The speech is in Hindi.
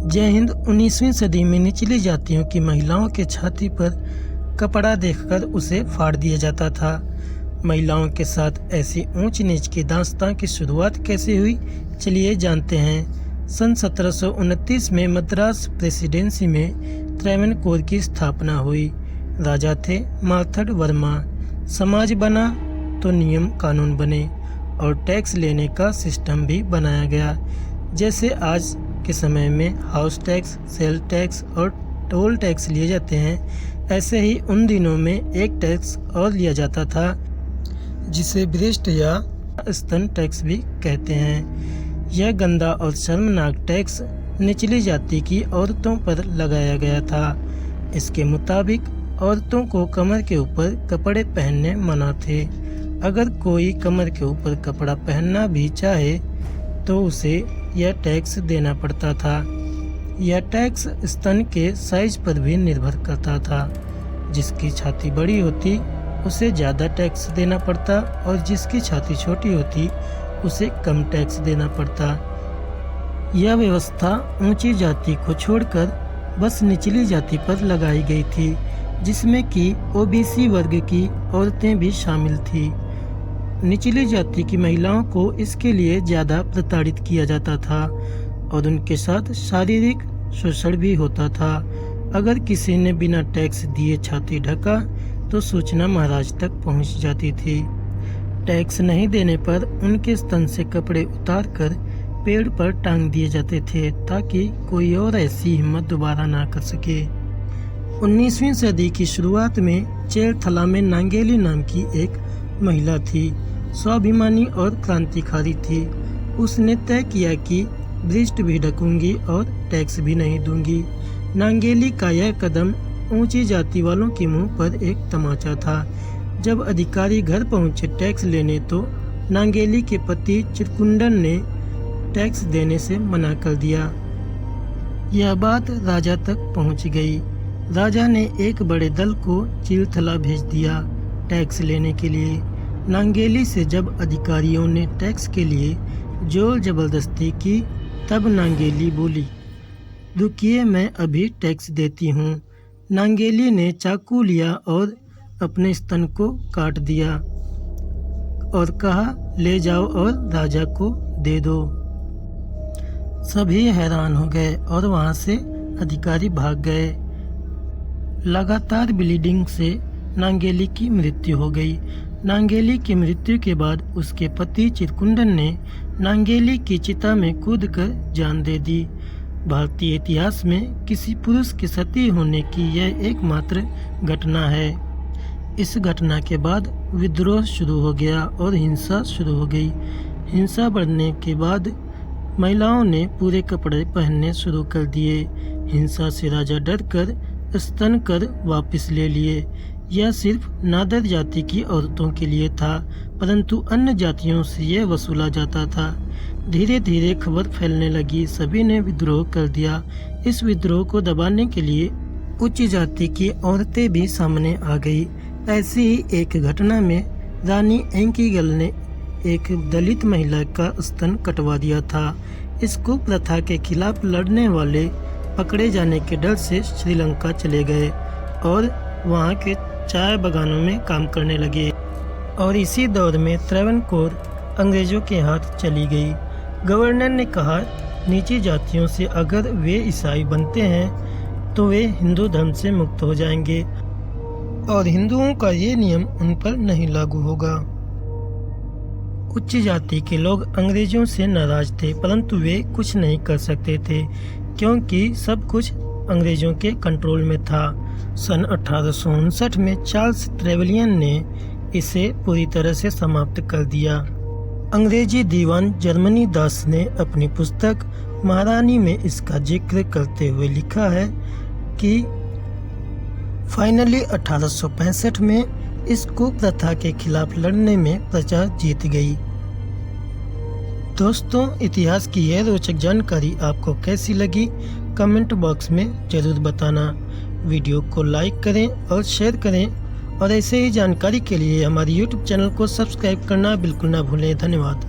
जय हिंद। 19वीं सदी में निचली जातियों की महिलाओं के छाती पर कपड़ा देखकर उसे फाड़ दिया जाता था। महिलाओं के साथ ऐसी ऊंच नीच की दास्तां की शुरुआत कैसे हुई, चलिए जानते हैं। सन 1729 में मद्रास प्रेसिडेंसी में त्रावणकोर की स्थापना हुई। राजा थे मार्तंड वर्मा। समाज बना तो नियम कानून बने और टैक्स लेने का सिस्टम भी बनाया गया। जैसे आज के समय में हाउस टैक्स, सेल टैक्स और टोल टैक्स लिए जाते हैं, ऐसे ही उन दिनों में एक टैक्स और लिया जाता था जिसे ब्रेस्ट या स्तन टैक्स भी कहते हैं। यह गंदा और शर्मनाक टैक्स निचली जाति की औरतों पर लगाया गया था। इसके मुताबिक औरतों को कमर के ऊपर कपड़े पहनने मना थे। अगर कोई कमर के ऊपर कपड़ा पहनना भी चाहे तो उसे यह टैक्स देना पड़ता था। यह टैक्स स्तन के साइज पर भी निर्भर करता था। जिसकी छाती बड़ी होती उसे ज़्यादा टैक्स देना पड़ता और जिसकी छाती छोटी होती उसे कम टैक्स देना पड़ता। यह व्यवस्था ऊंची जाति को छोड़कर बस निचली जाति पर लगाई गई थी, जिसमें कि ओबीसी वर्ग की औरतें भी शामिल थी। निचली जाति की महिलाओं को इसके लिए ज़्यादा प्रताड़ित किया जाता था और उनके साथ शारीरिक शोषण भी होता था। अगर किसी ने बिना टैक्स दिए छाती ढका तो सूचना महाराज तक पहुंच जाती थी। टैक्स नहीं देने पर उनके स्तन से कपड़े उतार कर पेड़ पर टांग दिए जाते थे ताकि कोई और ऐसी हिम्मत दोबारा ना कर सके। 19वीं सदी की शुरुआत में चेरथला में नांगेली नाम की एक महिला थी। स्वाभिमानी और क्रांतिकारी थी। उसने तय किया कि ब्रेस्ट भी ढकूंगी और टैक्स भी नहीं दूंगी। नांगेली का यह कदम ऊंची जाति वालों के मुंह पर एक तमाचा था। जब अधिकारी घर पहुंचे टैक्स लेने तो नांगेली के पति चिरकुंडन ने टैक्स देने से मना कर दिया। यह बात राजा तक पहुंच गई। राजा ने एक बड़े दल को चेरथला भेज दिया टैक्स लेने के लिए। नांगेली से जब अधिकारियों ने टैक्स के लिए जोर जबरदस्ती की तब नांगेली बोली, रुकिए, मैं अभी टैक्स देती हूँ। नांगेली ने चाकू लिया और अपने स्तन को काट दिया और कहा, ले जाओ और राजा को दे दो। सभी हैरान हो गए और वहाँ से अधिकारी भाग गए। लगातार ब्लीडिंग से नांगेली की मृत्यु हो गई। नांगेली की मृत्यु के बाद उसके पति चिरकुंडन ने नांगेली की चिता में कूदकर जान दे दी। भारतीय इतिहास में किसी पुरुष के सती होने की यह एकमात्र घटना है। इस घटना के बाद विद्रोह शुरू हो गया और हिंसा शुरू हो गई। हिंसा बढ़ने के बाद महिलाओं ने पूरे कपड़े पहनने शुरू कर दिए। हिंसा से राजा डरकर स्तन कर वापस ले लिए। यह सिर्फ नादर जाति की औरतों के लिए था, परंतु अन्य जातियों से यह वसूला जाता था। धीरे धीरे खबर फैलने लगी। सभी ने विद्रोह कर दिया। इस विद्रोह को दबाने के लिए उच्च जाति की औरतें भी सामने आ गई। ऐसी ही एक घटना में रानी एंकीगल ने एक दलित महिला का स्तन कटवा दिया था। इसको प्रथा के खिलाफ लड़ने वाले पकड़े जाने के डर से श्रीलंका चले गए और वहाँ के चाय बागानों में काम करने लगे। और इसी दौर में त्रावणकोर अंग्रेजों के हाथ चली गई। गवर्नर ने कहा, नीची जातियों से अगर वे ईसाई बनते हैं तो वे हिंदू धर्म से मुक्त हो जाएंगे और हिंदुओं का ये नियम उन पर नहीं लागू होगा। उच्च जाति के लोग अंग्रेजों से नाराज थे, परंतु वे कुछ नहीं कर सकते थे क्योंकि सब कुछ अंग्रेजों के कंट्रोल में था। सन 1859 में चार्ल्स ट्रेवलियन ने इसे पूरी तरह से समाप्त कर दिया। अंग्रेजी दीवान जर्मनी दास ने अपनी पुस्तक महारानी में इसका जिक्र करते हुए लिखा है कि फाइनली 1865 में इसको प्रथा के खिलाफ लड़ने में प्रजा जीत गई। दोस्तों, इतिहास की यह रोचक जानकारी आपको कैसी लगी, कमेंट बॉक्स में ज़रूर बताना। वीडियो को लाइक करें और शेयर करें और ऐसे ही जानकारी के लिए हमारे YouTube चैनल को सब्सक्राइब करना बिल्कुल ना भूलें। धन्यवाद।